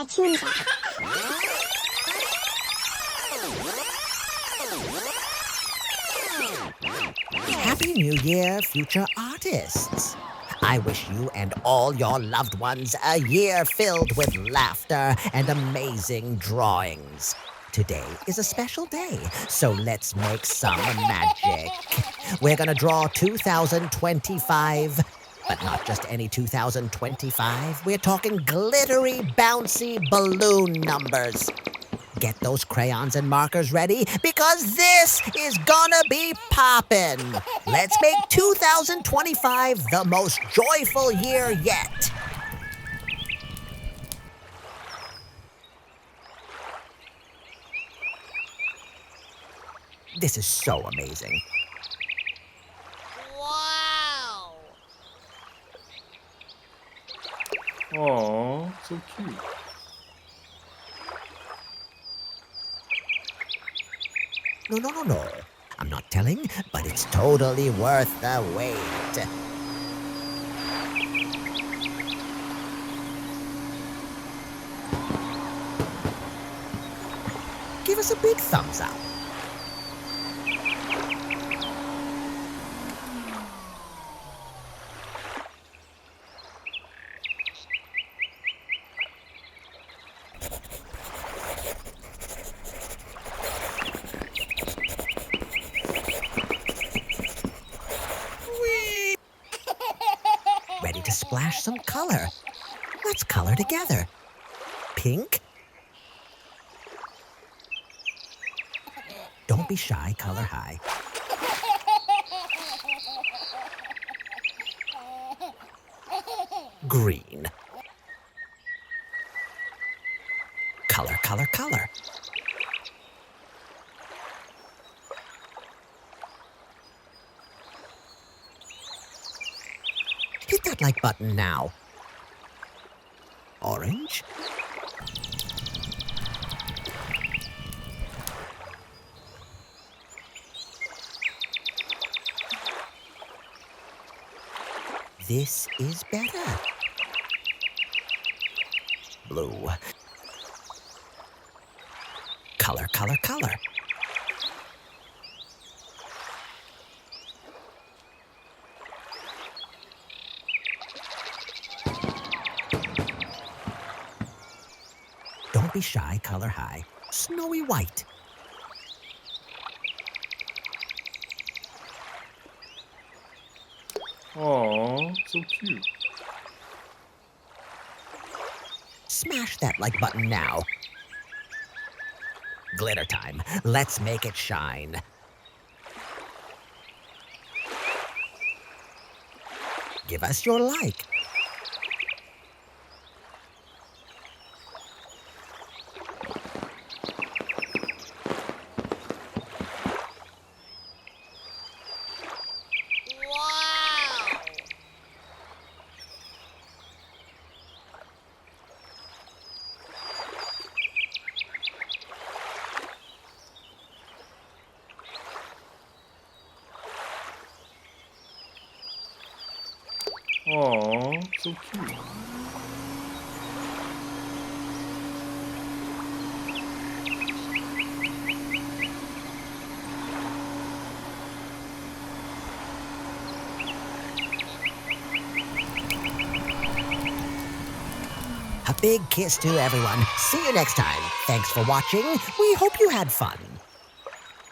Artoonza. Happy New Year, future artists. I wish you and all your loved ones a year filled with laughter and amazing drawings. Today is a special day, so let's make some magic. We're gonna draw 2025, but not just any 2025. We're talking glittery, bouncy balloon numbers. Get those crayons and markers ready because this is gonna be poppin'. Let's make 2025 the most joyful year yet. This is so amazing. Wow! Aw, so cute. No. I'm not telling, but it's totally worth the wait. Give us a big thumbs up. Ready to splash some color. Let's color together. Pink. Don't be shy, color high. Green. Color. Hit that like button now. Orange. This is better. Blue. Color. Don't be shy, color high. Snowy white. Aw, so cute. Smash that like button now. Glitter time. Let's make it shine. Give us your like. Wow! Aw, so cute. A big kiss to everyone. See you next time. Thanks for watching. We hope you had fun.